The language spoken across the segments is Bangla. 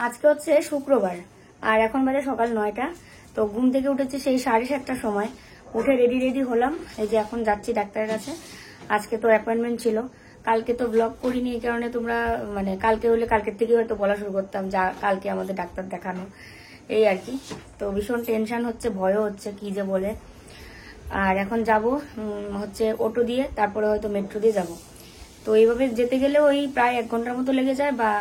আজকে হচ্ছে শুক্রবার আর এখন বাজে সকাল 9টা। তো ঘুম থেকে উঠেছি সেই 7:30টার সময়, উঠে রেডি হলাম। এই যে এখন যাচ্ছি ডাক্তারের কাছে। আজকে তো অ্যাপয়েন্টমেন্ট ছিল, কালকে তো ব্লগ করিনি, এই কারণে তোমরা মানে কালকে হলে কালকের থেকে হয়তো বলা শুরু করতাম যা কালকে আমাদের ডাক্তার দেখানো, এই আর কি। তো ভীষণ টেনশন হচ্ছে, ভয়ও হচ্ছে কি যে বলে। আর এখন যাব হচ্ছে অটো দিয়ে, তারপরে হয়তো মেট্রো দিয়ে যাব। তো এইভাবে যেতে গেলে ওই প্রায় 1 ঘন্টার মতো লেগে যায়, বা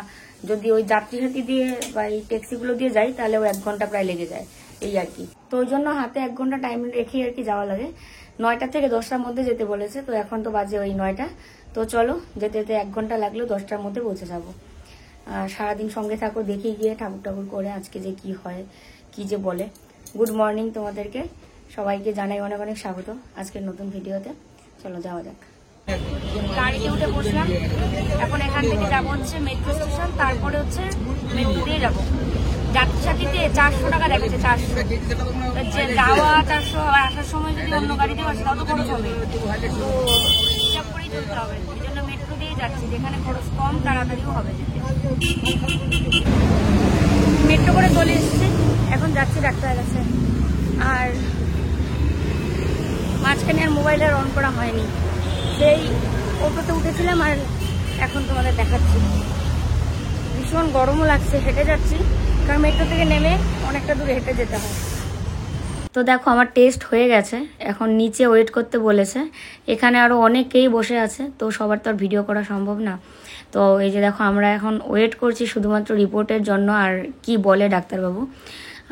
যদি ওই যাত্রী সাথী দিয়ে বা এই ট্যাক্সিগুলো দিয়ে যাই তাহলে ওই 1 ঘন্টা প্রায় লেগে যায়, এই আর কি। তো ওই জন্য হাতে 1 ঘন্টা টাইম রেখে আর কি যাওয়া লাগে। 9টা থেকে 10টার মধ্যে যেতে বলেছে, তো এখন তো বাজে ওই 9টা। তো চলো, যেতে যেতে 1 ঘন্টা লাগলেও 10টার মধ্যে পৌঁছে যাবো। সারাদিন সঙ্গে থাকো, দেখে গিয়ে ঠাকুর করে আজকে যে কি হয় কি যে বলে। গুড মর্নিং তোমাদেরকে সবাইকে জানাই অনেক অনেক স্বাগত আজকের নতুন ভিডিওতে। চলো যাওয়া যাক। গাড়িতে উঠে বসলাম, এখন এখান থেকে যাবো হচ্ছে মেট্রো স্টেশন, তারপরে হচ্ছে মেট্রো দিয়ে যাবো। যাত্রী সাথীতে 400 টাকা দেখেছে, 400 যে যাওয়া 400, আর আসার সময় যদি অন্য গাড়িতে আসে তাও তো খরচ হবে, তো হিসাব করেই চলতে হবে। এই জন্য মেট্রো দিয়ে যাচ্ছি, যেখানে খরচ কম তাড়াতাড়িও হবে যেতে। মেট্রো করে চলে এসেছি, এখন যাচ্ছি ডাক্তারের কাছে। আর মাঝখানে আর মোবাইল আর অন করা হয়নি, সেই অটোতে উঠেছিলাম আর এখন তোমাদের দেখাচ্ছি। ভীষণ গরমও লাগছে, হেঁটে যাচ্ছি, কারণ মেট্রো থেকে নেমে অনেকটা দূরে হেঁটে যেতে হয়। তো দেখো আমার টেস্ট হয়ে গেছে, এখন নিচে ওয়েট করতে বলেছে। এখানে আরও অনেকেই বসে আছে, তো সবার তো আর ভিডিও করা সম্ভব না। তো এই যে দেখো আমরা এখন ওয়েট করছি শুধুমাত্র রিপোর্টের জন্য, আর কি বলে ডাক্তারবাবু।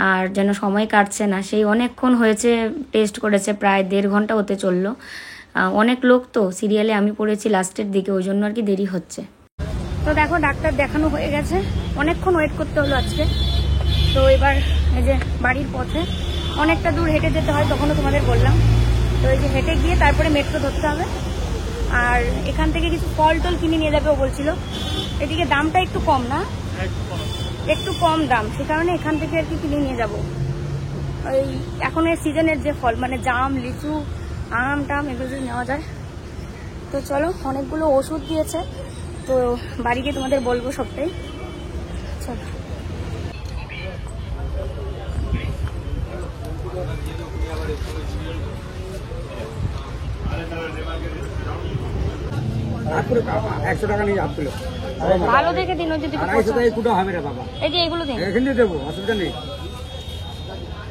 আর যেন সময় কাটছে না, সেই অনেকক্ষণ হয়েছে টেস্ট করেছে, প্রায় 1.5 ঘন্টা হতে চললো। অনেক লোক তো সিরিয়ালে, আমি পড়েছি লাস্টের দিকে, ওই জন্য আর কি দেরি হচ্ছে। তো দেখো ডাক্তার দেখানো হয়ে গেছে, অনেকক্ষণ ওয়েট করতে হলো আজকে। তো এবার এই যে বাড়ির পথে অনেকটা দূর হেঁটে যেতে হয়, তখনও তোমাদের বললাম। তো এই যে হেঁটে গিয়ে তারপরে মেট্রো ধরতে হবে। আর এখান থেকে কিছু ফল টল কিনে নিয়ে যাবে ও বলছিল। এদিকে দামটা একটু কম না, একটু কম দাম, সে কারণে এখান থেকে আর কি কিনে নিয়ে যাব। ওই এখন এর সিজনের যে ফল, মানে জাম, লিচু, আম টাম, এগুলো যদি নেওয়া যায়। তো চলো, অনেকগুলো ওষুধ দিয়েছে, তো বাড়ি গিয়ে তোমাদের বলবো সবটাই। চলো। ভালো দেখে দিন, যদি এই যে এগুলো দিন, এখানে দেবো, অসুবিধা নেই।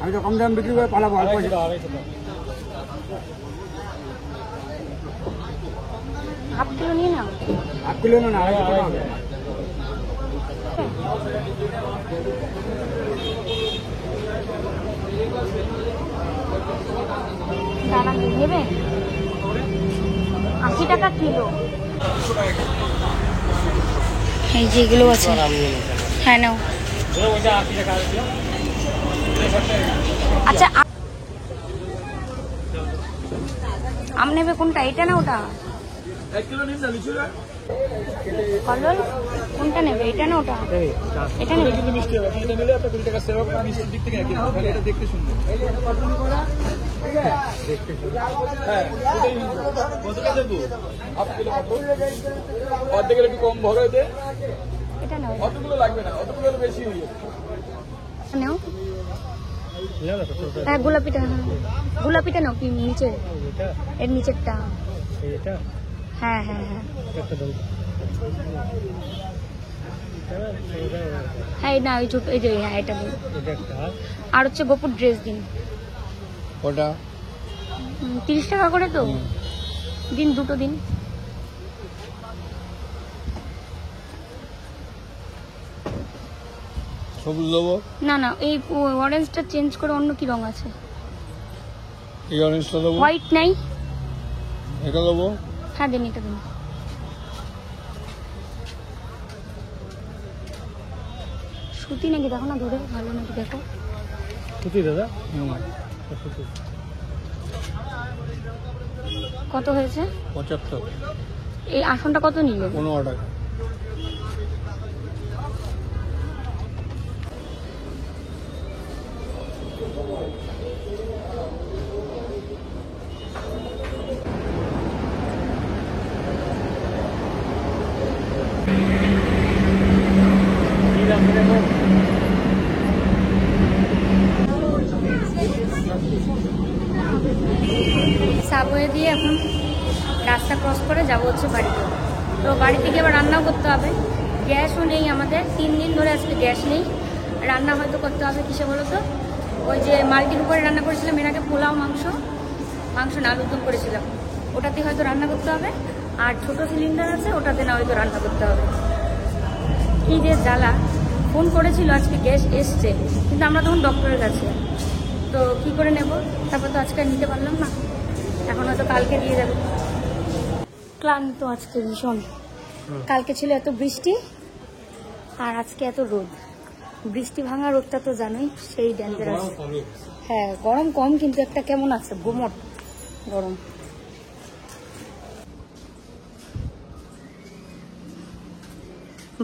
আমি তো কম দাম বিক্রি করে পালাবো, অল্প হাফ কিলো নিয়ে নাও। হাফ কিলো না, 250 টাকা হবে। দানা নেবে 80 টাকা কিলো। এই যে এগুলো আছে, হ্যাঁ নাও। আচ্ছা আম নেবে কোনটা, এটা না ওটা? কলল কোনটা নেবে, এটা না ওটা? এটা নেবে। অর্ধেকের একটু কম ভরো, এতে এটা নাও, অতগুলো লাগবে না, অতগুলো বেশি হয়ে যাবে। নাও। হ্যাঁ গোলাপিটা, গোলাপিটা নাও। কি নিচে, এর নিচেরটা? হ্যাঁ হ্যাঁ হ্যাঁ হ্যাঁ, না ওই ছোট, এই যে হ্যাঁ এটা দিন। আর হচ্ছে গোপুর ড্রেস দিন, ওটা 30 টাকা করে তো দিন, দুটো দিন। সবুজ দেবো না না, এই অরেঞ্জটা চেঞ্জ করে অন্য কি রং আছে? এই অরেঞ্জটা দেবো। হোয়াইট নাই? এটা দেবো। হ্যাঁ দিন, এটা দিন। সুতি নাকি দেখো না, ধরে ভালো নাকি দেখো। সুতি দাদা, কত হয়েছে? 75। এই আসনটা কত নিল? 15 টাকা। দিয়ে এখন রাস্তা ক্রস করে যাব হচ্ছে বাড়িতে। তো বাড়িতে গিয়ে আবার রান্নাও করতে হবে, গ্যাসও নেই আমাদের, 3 দিন ধরে আজকে গ্যাস নেই। রান্না হয়তো করতে হবে কিসে বলো তো, ওই যে মাল্টির উপরে রান্না করেছিলাম এর আগে, পোলাও মাংস না আলুর দম করেছিলাম, ওটাতে হয়তো রান্না করতে হবে। আর ছোট সিলিন্ডার আছে, ওটাতে না হয়তো রান্না করতে হবে। কি যে জ্বালা। ফোন করেছিল আজকে গ্যাস এসছে, কিন্তু আমরা তখন ডক্টরের কাছে, তো কি করে নেব, তারপর তো আজকে নিতে পারলাম না, এখন হয়তো কালকে দিয়ে যাবে। ক্লান্ত আজকে ভীষণ, কালকে ছিল এত বৃষ্টি আর আজকে এত রোদ। বৃষ্টি ভাঙা রোদটা তো জানোই, সেই ডেঞ্জারাস। হ্যাঁ গরম কম, কিন্তু একটা কেমন আছে গুমট গরম।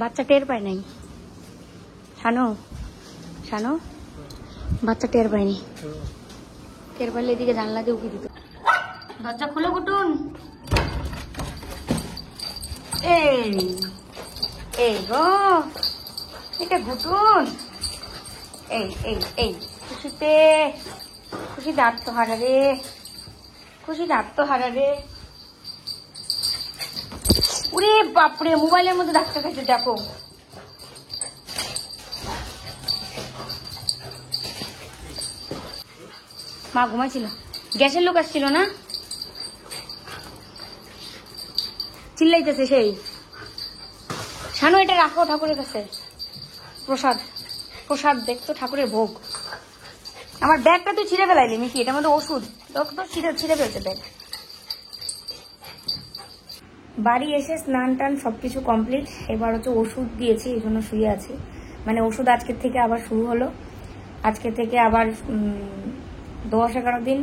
বাচ্চা টের পায় নাই, শানো বাচ্চা টের পায়নি, টের পাইলে এদিকে জানলা দিয়ে উঠে দিত। দরজা খুলো গুটুন। এই গো, এটা গুটুন। এই খুশিতে আত্মহারা রে, উরে বাপরে, মোবাইলের মধ্যে ডাক্তার কাছে দেখো। মা ঘুমাইছিল, গ্যাসের লোক আসছিল না, চিল্লাইতেছে সেই। শানু এটা রাখো ঠাকুরের কাছে, প্রসাদ দেখতো, ঠাকুরের ভোগ। আমার ব্যাগটা তুই ছিঁড়ে ফেলাইলি মিকি, এটার মধ্যে ওষুধ, তোকে তো ছিঁড়ে ফেলছে ব্যাগ। বাড়ি এসে স্নান টান সবকিছু কমপ্লিট, এবার হচ্ছে ওষুধ দিয়েছি, এই জন্য শুয়ে আছি। মানে ওষুধ আজকের থেকে আবার শুরু হলো, আজকে থেকে আবার 10-11 দিন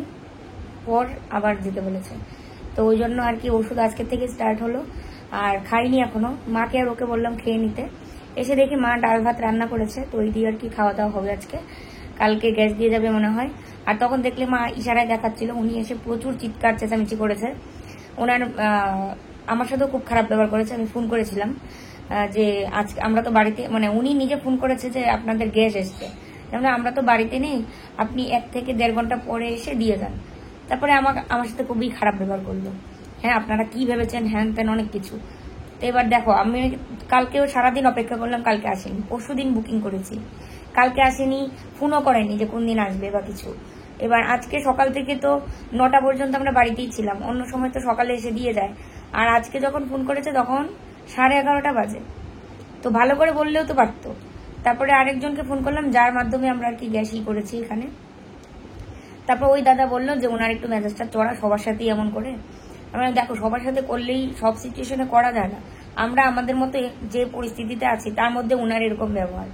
পর আবার দিতে বলেছে, তো ওই জন্য আর কি ওষুধ আজকের থেকে স্টার্ট হলো। আর খাইনি এখনো, মাকে আর ওকে বললাম খেয়ে নিতে। এসে দেখি মা ডাল ভাত রান্না করেছে, তো ওই দিয়ে আর কি খাওয়া দাওয়া হবে আজকে, কালকে গ্যাস দিয়ে যাবে মনে হয়। আর তখন দেখলে মা ইশারায় দেখাচ্ছিল, উনি এসে প্রচুর চিৎকার চেঁচামেচি করেছে। ওনার আমার সাথেও খুব খারাপ ব্যবহার করেছে। আমি ফোন করেছিলাম যে আজকে আমরা তো বাড়িতে, মানে উনি নিজে ফোন করেছে যে আপনাদের গ্যাস এসছে, আমরা তো বাড়িতে নেই, আপনি 1 থেকে 1.5 ঘন্টা পরে এসে দিয়ে যান। তারপরে আমার সাথে খুবই খারাপ ব্যবহার করলো। হ্যাঁ আপনারা কি ভেবেছেন, হ্যান ত্যান অনেক কিছু। তো এবার দেখো, আমি কালকেও সারাদিন অপেক্ষা করলাম, কালকে আসেনি। পরশুদিন বুকিং করেছি, কালকে আসেনি, ফোনও করেনি যে কোন দিন আসবে বা কিছু। এবার আজকে সকাল থেকে তো 9টা পর্যন্ত আমরা বাড়িতেই ছিলাম, অন্য সময় তো সকালে এসে দিয়ে যায়। আর আজকে যখন ফোন করেছে তখন 11:30 বাজে, তো ভালো করে বললেও তো পারতো। তারপরে আরেকজনকে ফোন করলাম, যার মাধ্যমে আমরা আর কি গ্যাসই করেছি এখানে। তারপর ওই দাদা বললো যে ওনার একটু মেজাজটা চড়া, সবার সাথেই এমন করে। আমরা দেখো, সবার সাথে করলেই সব সিচুয়েশনে করা যায় না, আমরা আমাদের মতো যে পরিস্থিতিতে আছি তার মধ্যে ওনার এরকম ব্যবহার।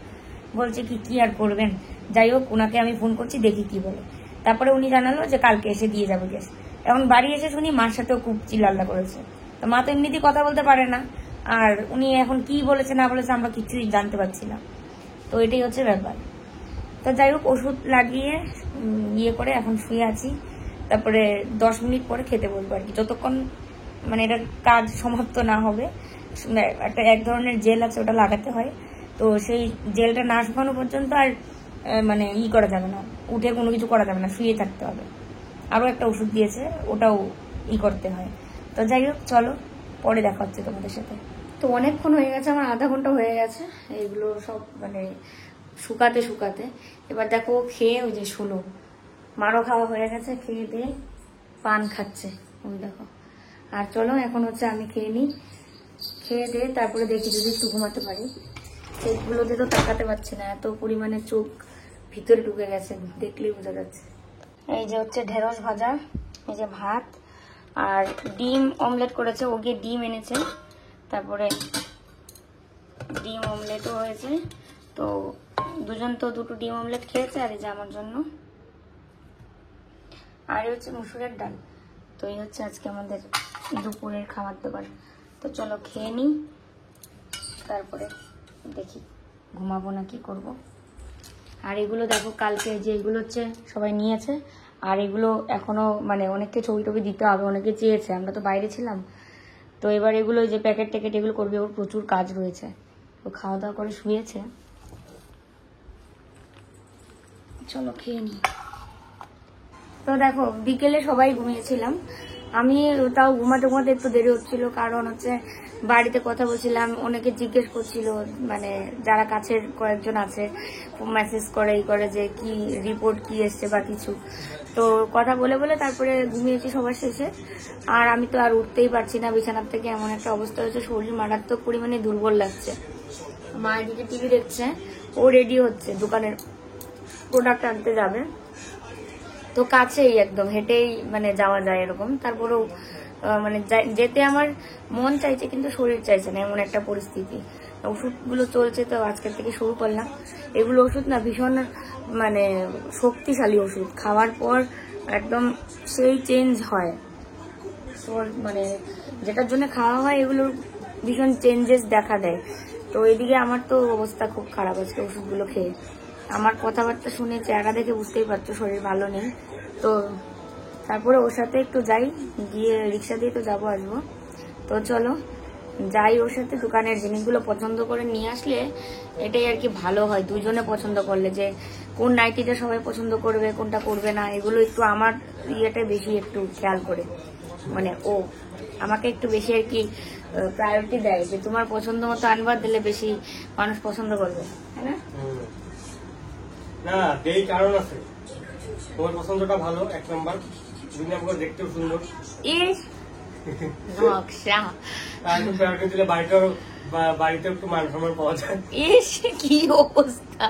বলছে কি আর করবেন, যাই হোক ওনাকে আমি ফোন করছি, দেখি কি বলে। তারপরে উনি জানালো যে কালকে এসে দিয়ে যাবে গ্যাস। এখন বাড়ি এসে শুনি মার সাথেও খুব চিল্লাল্লা করেছে, তো মা তো এমনিতেই কথা বলতে পারে না, আর উনি এখন কি বলেছে না বলেছে আমরা কিছুই জানতে পারছি না। তো এটাই হচ্ছে ব্যাপার। তো যাই হোক ওষুধ লাগিয়ে ইয়ে করে এখন শুয়ে আছি। তারপরে 10 মিনিট পরে খেতে বলবো আর কি, যতক্ষণ মানে এটার কাজ সমাপ্ত না হবে। একটা এক ধরনের জেল আছে, ওটা লাগাতে হয়, তো সেই জেলটা না শুকানো পর্যন্ত আর মানে করা যাবে না, উঠে কোনো কিছু করা যাবে না, শুয়ে থাকতে হবে। আরও একটা ওষুধ দিয়েছে, ওটাও করতে হয়। তো যাই হোক চলো, পরে দেখা হচ্ছে তোমাদের সাথে। তো অনেকক্ষণ হয়ে গেছে, আমার আধা ঘন্টা হয়ে গেছে এইগুলো সব মানে শুকাতে। এবার দেখো খেয়ে, ওই যে শুনো, মারও খাওয়া হয়ে গেছে, খেয়ে দিয়ে পান খাচ্ছে ওই দেখো। আর চলো এখন হচ্ছে আমি খেয়ে নিই, খেয়ে দিয়ে তারপরে দেখি যদি একটু ঘুমাতে পারি। চোখগুলোতে তো তাকাতে পারছি না, এত পরিমাণে চোখ ভিতরে ঢুকে গেছে, দেখলেই বোঝা যাচ্ছে। এই যে হচ্ছে ঢেঁড়স ভাজা, এই যে ভাত, আর ডিম অমলেট করেছে, ও গিয়ে ডিম এনেছে, তারপরে ডিম অমলেটও হয়েছে। তো দুজন তো 2টো ডিম অমলেট খেয়েছে, আর এই যে আমার জন্য, আর হচ্ছে মুসুরের ডাল। তো এই হচ্ছে আজকে আমাদের দুপুরের খাবার দাবার। তো চলো খেয়ে নিই, তারপরে দেখি ঘুমাবো না কি করবো। আর এগুলো দেখো কালকে যে এগুলো হচ্ছে সবাই নিয়েছে, আর এগুলো এখনো মানে অনেককে ছবি টবি দিতে হবে, অনেকে চেয়েছে, আমরা তো বাইরে ছিলাম। তো এবার এগুলো যে প্যাকেট ট্যাকেট এগুলো করবে, ওর প্রচুর কাজ রয়েছে। তো খাওয়া দাওয়া করে শুয়েছে, চলো খেয়ে নিই। তো দেখো বিকেলে সবাই ঘুমিয়েছিলাম, আমি তাও ঘুমাতে ঘুমাতে একটু দেরি হচ্ছিল, কারণ হচ্ছে বাড়িতে কথা বলছিলাম, অনেকে জিজ্ঞেস করছিল, মানে যারা কাছের কয়েকজন আছে মেসেজ করে এই করে যে কি রিপোর্ট কি এসছে বা কিছু, তো কথা বলে বলে তারপরে ঘুমিয়েছি সবার শেষে। আর আমি তো আর উঠতেই পারছি না বিছানার থেকে, এমন একটা অবস্থা হয়েছে, শরীর মারাত্মক পরিমাণে দুর্বল লাগছে। মা এদিকে টিভি দেখছে, ও রেডি হচ্ছে, দোকানের প্রোডাক্ট আনতে যাবে, তো কাছেই একদম হেঁটেই মানে যাওয়া যায় এরকম। তারপরেও মানে যেতে আমার মন চাইছে কিন্তু শরীর চাইছে না, এমন একটা পরিস্থিতি। ওষুধগুলো চলছে, তো আজকের থেকে শুরু করলাম। এগুলো ওষুধ না ভীষণ মানে শক্তিশালী ওষুধ, খাওয়ার পর একদম সেই চেঞ্জ হয়, মানে যেটার জন্য খাওয়া হয় এগুলোর ভীষণ চেঞ্জেস দেখা দেয়। তো এদিকে আমার তো অবস্থা খুব খারাপ আজকে ওষুধগুলো খেয়ে। আমার কথাবার্তা শুনে চেহারা দেখে বুঝতেই পারছো শরীর ভালো নেই। তো তারপরে ওর সাথে একটু যাই, গিয়ে রিক্সা দিয়ে তো যাবো আসবো, তো চলো যাই ওর সাথে। দোকানের জিনিসগুলো পছন্দ করে নিয়ে আসলে এটাই আর কি ভালো হয়, দুজনে পছন্দ করলে, যে কোন নাইটিটা সবাই পছন্দ করবে কোনটা করবে না, এগুলো একটু আমার ইয়েটা বেশি একটু খেয়াল করে, মানে ও আমাকে একটু বেশি আর কি প্রায়োরিটি দেয়, যে তোমার পছন্দ মতো আনবার দিলে বেশি মানুষ পছন্দ করবে, তাই না? না, এই কারণ আছে, তোমার পছন্দটা ভালো 1 নাম্বার, 2 নাম্বার দেখতেও সুন্দর, ইস নকশা, আর একটু প্রায়োরিটি দিলে বাড়িতে একটু মান সম্মান পাওয়া যায়। ইস কি অবস্থা,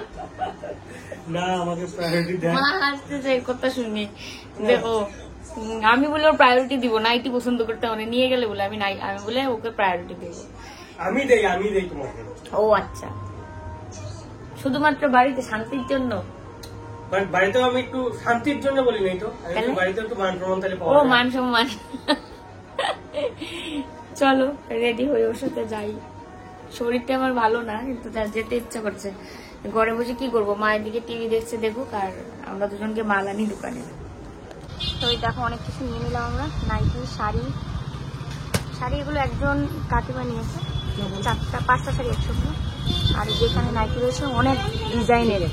না আমাকে প্রায়োরিটি দেয়। মা হাসতেছে কথা শুনি। দেখো আমি বলে ওর প্রায়োরিটি দিব, নাইটি পছন্দ করতে মানে নিয়ে গেলে বলে আমি বলে ওকে প্রায়োরিটি দিব। আমি দেই তোমাকে। ও আচ্ছা, শুধুমাত্র বাড়িতে শান্তির জন্য? বাড়িতেও আমি একটু শান্তির জন্য বলি নাই তো, বাড়িতে একটু মান সম্মান তাহলে পাওয়া ও যায়। মান সম্মান। চলো রেডি হয়ে ওর সাথে যাই। শরীরটা আমার ভালো না, কিন্তু তার যেতে ইচ্ছা করছে। ঘরে বসে কি করবো, মায়ের দিকে টিভি দেখছে দেখুক, আর আমরা দুজনকে মাল আনি দোকানে। তো এই দেখো অনেক কিছু নিয়ে নিলাম আমরা, নাইটি, শাড়ি এগুলো একজন কাকিমা নিয়েছে, 5টা শাড়ি একসঙ্গে। আর যেখানে নাইটি রয়েছে অনেক ডিজাইনের,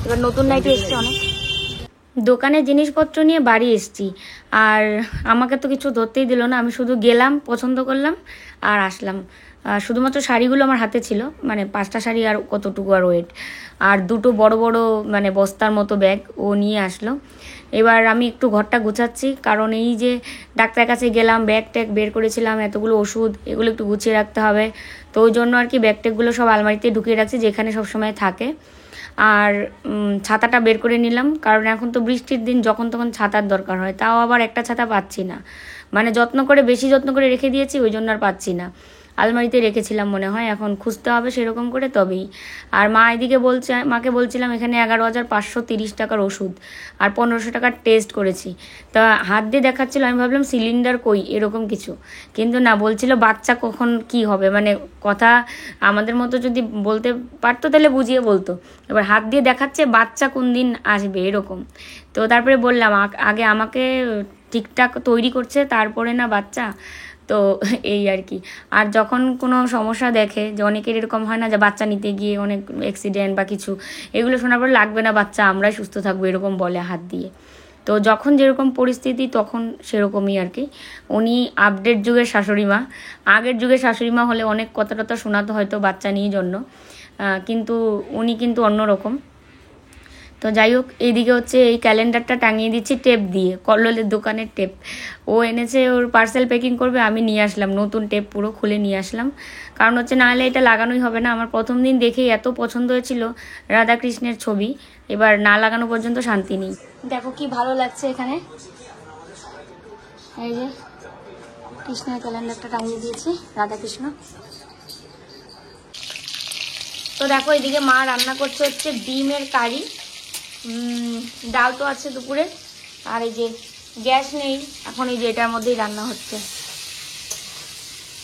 এবার নতুন নাইটি এসছে অনেক। দোকানে জিনিসপত্র নিয়ে বাড়ি এসছি, আর আমাকে তো কিছু ধরতেই দিল না, আমি শুধু গেলাম, পছন্দ করলাম আর আসলাম। শুধুমাত্র শাড়িগুলো আমার হাতে ছিল, মানে 5টা শাড়ি আর কতটুকু আর ওয়েট, আর 2টো বড় বড় মানে বস্তার মতো ব্যাগ ও নিয়ে আসলো। এবার আমি একটু ঘরটা গুছাচ্ছি, কারণ এই যে ডাক্তারের কাছে গেলাম, ব্যাগ ট্যাগ বের করেছিলাম, এতগুলো ওষুধ, এগুলো একটু গুছিয়ে রাখতে হবে। তো ওই জন্য আর কি ব্যাগ ট্যাগগুলো সব আলমারিতে ঢুকিয়ে রাখছি, যেখানে সবসময় থাকে। আর ছাতাটা বের করে নিলাম, কারণ এখন তো বৃষ্টির দিন, যখন তখন ছাতার দরকার হয়, তাও আবার একটা ছাতা পাচ্ছি না, মানে বেশি যত্ন করে রেখে দিয়েছি, ওই জন্য আর পাচ্ছি না। আলমারিতে রেখেছিলাম মনে হয়, এখন খুঁজতে হবে সেরকম করে তবেই। আর মা এদিকে মাকে বলছিলাম এখানে 11,530 টাকার ওষুধ আর 1500 টাকার টেস্ট করেছি। তা হাত দিয়ে দেখাচ্ছিল, আমি ভাবলাম সিলিন্ডার কই এরকম কিছু, কিন্তু না, বলছিল বাচ্চা কখন কি হবে, মানে কথা আমাদের মতো যদি বলতে পারতো তাহলে বুঝিয়ে বলতো, এবার হাত দিয়ে দেখাচ্ছে বাচ্চা কোন দিন আসবে এরকম। তো তারপরে বললাম আগে আমাকে ঠিকঠাক তৈরি করছে, তারপরে না বাচ্চা। তো এই আর কি। আর যখন কোনো সমস্যা দেখে, যে অনেকের এরকম হয় না যে বাচ্চা নিতে গিয়ে অনেক অ্যাক্সিডেন্ট বা কিছু, এগুলো শোনার পর লাগবে না বাচ্চা, আমরাই সুস্থ থাকবো এরকম বলে হাত দিয়ে। তো যখন যেরকম পরিস্থিতি তখন সেরকমই আর কি। উনি আপডেট যুগের শাশুড়ি মা, আগের যুগের শাশুড়ি মা হলে অনেক কথা টথা শোনাতো হয়তো বাচ্চা নিয়ে জন্য, কিন্তু উনি কিন্তু অন্যরকম। তো যাই হোক, এইদিকে হচ্ছে এই ক্যালেন্ডারটা টাঙিয়ে দিচ্ছি টেপ দিয়ে, কল্লোলের দোকানের টেপ। ও এনেছে, ওর পার্সেল প্যাকিং করবে, আমি নিয়ে আসলাম নতুন টেপ, পুরো খুলে নিয়ে আসলাম, কারণ হচ্ছে নাহলে এটা লাগানোই হবে না। আমার প্রথম দিন দেখেই এত পছন্দ হয়েছিল রাধাকৃষ্ণের ছবি, এবার না লাগানো পর্যন্ত শান্তি নেই। দেখো কি ভালো লাগছে এখানে, এই যে কৃষ্ণের ক্যালেন্ডারটা টাঙিয়ে দিয়েছি, রাধাকৃষ্ণ। তো দেখো এদিকে মা রান্না করছে হচ্ছে ডিমের কারি, ডাল তো আছে দুপুরে, আর এই যে গ্যাস নেই এখন, এই যে এটার মধ্যেই রান্না হচ্ছে।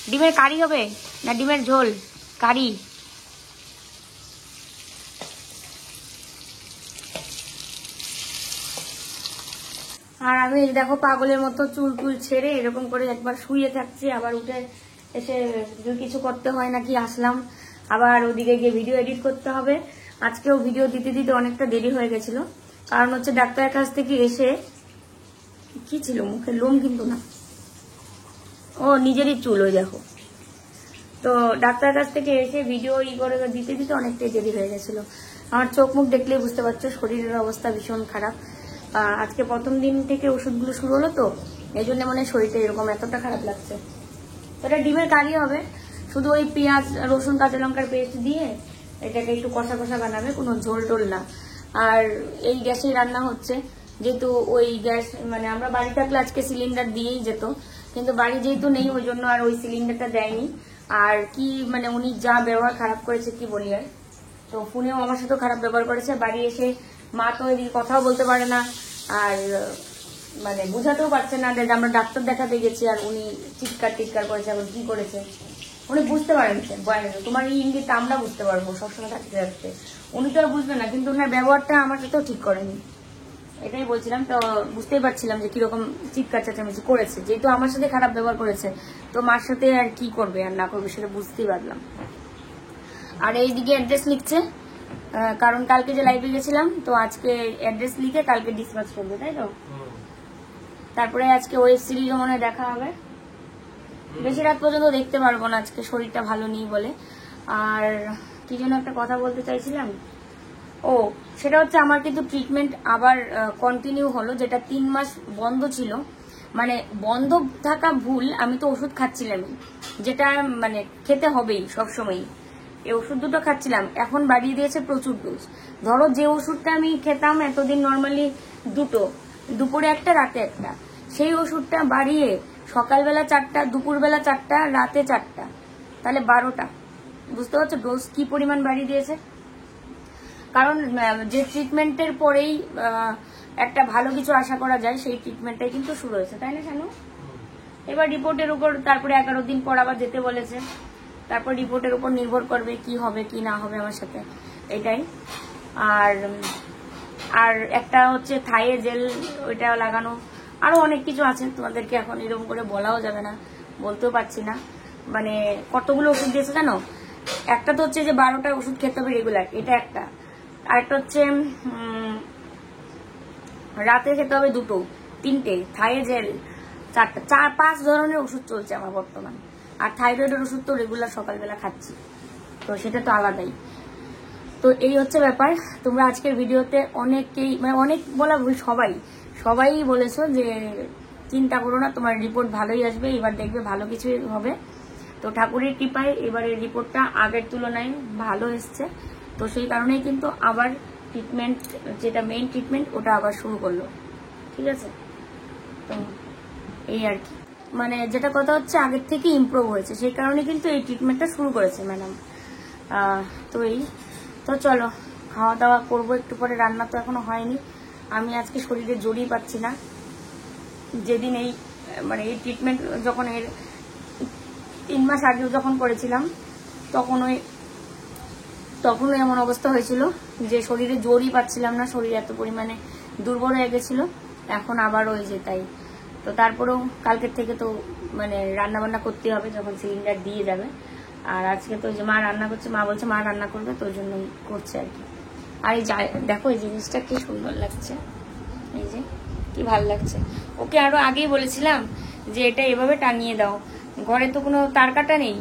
ডিমের কারি হবে না ডিমের ঝোল? কারি। আর আমি দেখো পাগলের মতো চুল টুল ছেড়ে এরকম করে একবার শুয়ে থাকছি, আবার উঠে এসে কিছু করতে হয় নাকি আসলাম, আবার ওদিকে গিয়ে ভিডিও এডিট করতে হবে। আজকেও ভিডিও দিতে দিতে অনেকটা দেরি হয়ে গেছিল, কারণ হচ্ছে ডাক্তারের কাছ থেকে এসে কি ছিল মুখে, লোম কিন্তু না, ও নিজেরই চুল, ওই দেখো। তো ডাক্তার কাছ থেকে এসে ভিডিও করে দিতে দিতে অনেকটাই দেরি হয়ে গেছিল। আমার চোখ মুখ দেখলেই বুঝতে পারছো শরীরের অবস্থা ভীষণ খারাপ। আজকে প্রথম দিন থেকে ওষুধগুলো শুরু হলো, তো এই জন্য মনে হয় শরীরটা এরকম এতটা খারাপ লাগছে। তো এটা ডিমের কারি হবে, শুধু ওই পেঁয়াজ রসুন কাঁচা লঙ্কার পেস্ট দিয়ে এটাকে একটু কষা কষা বানাবে, কোনো ঝোল টোল না। আর এই গ্যাসেই রান্না হচ্ছে, যেহেতু ওই গ্যাস মানে আমরা বাড়ি থাকলে আজকে সিলিন্ডার দিয়েই যেত, কিন্তু বাড়ি যেহেতু নেই ওই জন্য আর ওই সিলিন্ডারটা দেয়নি। আর কি মানে উনি যা ব্যবহার খারাপ করেছে কি বলি আর। তো ফোনেও আমার সাথে খারাপ ব্যবহার করেছে, বাড়ি এসে মা তো এদিকে কথাও বলতে পারে না, আর মানে বুঝাতেও পারছে না যে আমরা ডাক্তার দেখাতে গেছি, আর উনি চিৎকার টিৎকার করেছে। এখন কি করেছে উনি বুঝতে পারেন, তোমার এই ইঙ্গিত আমরা বুঝতে পারবো সবসময় থাকতে থাকতে, উনি তো আর বুঝবে না। কিন্তু ওনার ব্যবহারটা আমার সাথেও ঠিক করেনি, এটাই বলছিলাম। তো বুঝতেই পারছিলাম যে কিরকম চিৎকার চেঁচামেচি করেছে, যেহেতু আমার সাথে খারাপ ব্যবহার করেছে, তো মার সাথে আর কি করবে আর না করবে সেটা বুঝতেই পারলাম। আর এইদিকে অ্যাড্রেস লিখছে, কারণ কালকে যে লাইভে গেছিলাম, তো আজকে অ্যাড্রেস লিখে কালকে ডিসপ্যাচ করবে, তাই তো। তারপরে আজকে ওয়েব সিরিজও মনে হয় দেখা হবে, বেশি রাত পর্যন্ত দেখতে পারবো না, আজকে শরীরটা ভালো নেই বলে। আর কি যেন একটা কথা বলতে চাইছিলাম, ও সেটা হচ্ছে আমার কিন্তু ট্রিটমেন্ট আবার কন্টিনিউ হলো, যেটা 3 মাস বন্ধ ছিল। মানে বন্ধ থাকা ভুল, আমি তো ওষুধ খাচ্ছিলাম, যেটা মানে খেতে হবেই সবসময়, এই ওষুধ দুটো খাচ্ছিলাম, এখন বাড়িয়ে দিয়েছে প্রচুর ডোজ। ধরো যে ওষুধটা আমি খেতাম এতদিন নর্মালি দুটো, দুপুরে একটা রাতে একটা, সেই ওষুধটা বাড়িয়ে সকালবেলা 4টা, দুপুরবেলা 4টা, রাতে 4টা, তাহলে 12টা। বুঝতে পারছো ডোজ কি পরিমাণ বাড়িয়ে দিয়েছে। কারণ যে ট্রিটমেন্টের পরেই একটা ভালো কিছু আশা করা যায়, সেই ট্রিটমেন্টটাই কিন্তু শুরু হয়েছে, তাই না শানু? এবার রিপোর্টের উপর তারপরে 11 দিন পর আবার যেতে বলেছে, তারপর রিপোর্টের উপর নির্ভর করবে কি হবে কি না হবে আমার সাথে, এটাই। আর একটা হচ্ছে থাইয়ে জেল, ওইটা লাগানো, আরো অনেক কিছু আছে, তোমাদেরকে এখন এরকম করে বলাও যাবে না, বলতেও পারছি না। মানে কতগুলো ওষুধ দিয়েছে জানো, একটা তো হচ্ছে যে 12টা ওষুধ খেতে হবে রেগুলার, এটা একটা। আরেকটা হচ্ছে রাতে খেতে হবে 2টো, 3টে, থাইয়ে জেল 4টা, 4-5 ধরনের ওষুধ চলছে আমার বর্তমানে। আর থাইরয়েডের ওষুধ তো রেগুলার সকালবেলা খাচ্ছি, তো সেটা তো আলাদাই। তো এই হচ্ছে ব্যাপার। তোমরা আজকের ভিডিওতে অনেকেই মানে অনেক বলা সবাই বলেছো যে চিন্তা করো না, তোমার রিপোর্ট ভালোই আসবে, এবার দেখবে ভালো কিছু হবে। তো ঠাকুরের কৃপায় এবারের রিপোর্টটা আগের তুলনায় ভালো এসছে, তো সেই কারণেই কিন্তু আবার ট্রিটমেন্ট, যেটা মেইন ট্রিটমেন্ট ওটা আবার শুরু করলো, ঠিক আছে। তো এই আর কি, মানে যেটা কথা হচ্ছে আগের থেকে ইমপ্রুভ হয়েছে, সেই কারণে কিন্তু এই ট্রিটমেন্টটা শুরু করেছে ম্যাডাম। তো তো চলো খাওয়া দাওয়া করবো একটু পরে, রান্না তো এখনো হয়নি। আমি আজকে শরীরে জোরই পাচ্ছি না, যেদিন এই মানে এই ট্রিটমেন্ট যখন এর 3 মাস আগেও যখন করেছিলাম, তখনও এমন অবস্থা হয়েছিল যে শরীরে জোরই পাচ্ছিলাম না, শরীর এত পরিমাণে দুর্বল হয়ে গেছিল। এখন আবার ওই যে তাই। তো তারপরেও কালকের থেকে তো মানে রান্না বান্না করতে হবে যখন সিলিন্ডার দিয়ে যাবে। আর আজকে তো যে মা রান্না করছে, মা বলছে মা রান্না করবে, তো ওই জন্যই করছে আর কি। আর এই দেখো এই জিনিসটা কি সুন্দর লাগছে, এই যে কি ভালো লাগছে। ওকে আরো আগেই বলেছিলাম যে এটা এভাবে টানিয়ে দাও, ঘরে তো কোনো তার কাটা নেই,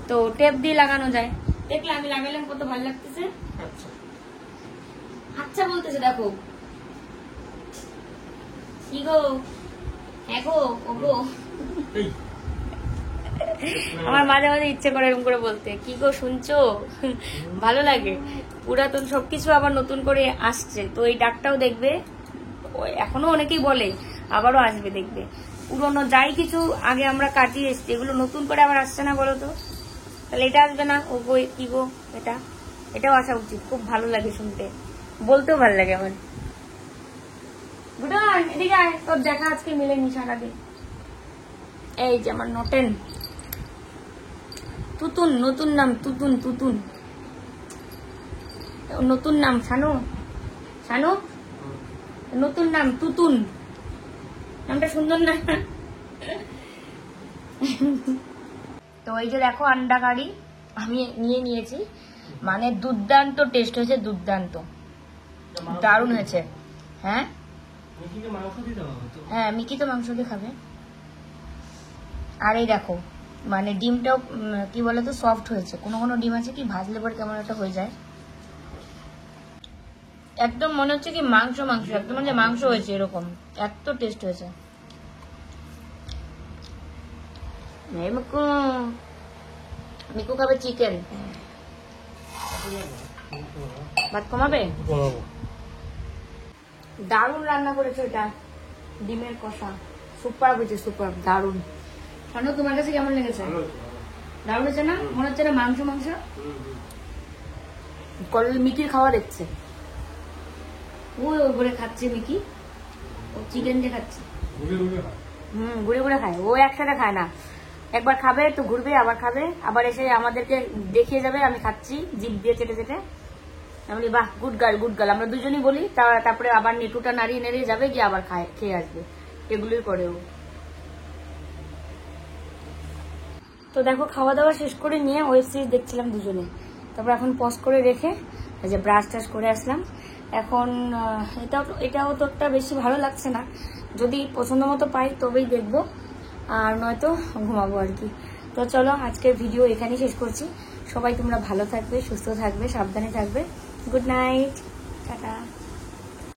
তো টেপ দিয়ে লাগানো যায়। দেখলে আমি লাগালাম, কত ভালো লাগতেছে। আচ্ছা বলতেছে, দেখো কি গো, এগো ওগো, আমার মাঝে মাঝে ইচ্ছে করে এরকম করে বলতে, কি গো শুনছো, ভালো লাগে। পুরাতন সবকিছু আবার নতুন করে আসছে, তো এই ডাকটাও দেখবে, এখনো অনেকেই বলে, আবারও আসবে দেখবে। পুরনো যাই কিছু আগে আমরা কাটিয়ে এসছি, এগুলো নতুন করে আবার আসছে না বলো তো, তাহলে এটা আসবে না? ও গো কি গো, এটাও আসা উচিত। খুব ভালো লাগে শুনতে, বলতেও ভালো লাগে আমার। বুড়ান এদিকে আয়, তোর দেখা আজকে মিলেনি সারাদিন। এই যে আমার নটেন তুতুন, নতুন নাম তুতুন, নতুন নাম শানু, নতুন নাম তুতুন, নামটা সুন্দর না? তো এই যে দেখো আন্ডা কারি আমি নিয়েছি, মানে দুর্দান্ত টেস্ট হয়েছে, দুর্দান্ত, দারুণ হয়েছে। হ্যাঁ মিকিকে মাংস দিতে হবে তো। হ্যাঁ, মিকি তো মাংস দিয়ে খাবে। আর এই দেখো, মানে ডিমটাও কি বলতো সফট হয়েছে। কোনো কোনো ডিম আছে কি ভাজলে পরে কেমন একটা হয়ে যায়, একদম মনে হচ্ছে কি মাংস মাংস, একদম মানে মাংস হয়েছে এরকম, এত টেস্ট হয়েছে। মিকু মিকু খাবে চিকেন। ভাত কমাবে? কমাবো। দারুণ রান্না করেছে এটা, ডিমের কষা সুপার হয়েছে, সুপার দারুণ। শানু, তোমার কাছে কেমন লেগেছে? ভালো হয়েছে, ভালো। দারুণ হয়েছে না? মনে হচ্ছে না মাংস মাংস। হুম, হুম। কলেজ মিকির খাওয়া দেখছে, ওই ওই করে খাচ্ছে মিকি, ও চিকেন দিয়ে খাচ্ছে। ঘুরে ঘুরে খায়। ঘুরে ঘুরে খায়, ও একসাথে খায় না, একবার খাবে তো ঘুরবে, আবার খাবে, আবার এসে আমাদেরকে দেখিয়ে যাবে আমি খাচ্ছি, জিভ দিয়ে চেটে চেটে। আমি বলি বাহ, গুড গার্ল গুড গার্ল, আমরা দুজনই বলি। তারপরে আবার নেটুটা নাড়িয়ে নাড়িয়ে যাবে, গিয়ে আবার খেয়ে আসবে, এগুলোই করে ও। তো দেখো, খাওয়া দাওয়া শেষ করে নিয়ে ওয়েব সিরিজ দেখছিলাম দুজনে, তারপর এখন পজ করে রেখে এই যে ব্রাশ টাশ করে আসলাম। এখন এটাও তো একটা বেশি ভালো লাগছে না, যদি পছন্দ মতো পাই তবেই দেখবো, আর নয়তো ঘুমাবো আর কি। তো চলো, আজকের ভিডিও এখানেই শেষ করছি। সবাই তোমরা ভালো থাকবে, সুস্থ থাকবে, সাবধানে থাকবে। Good night, tata.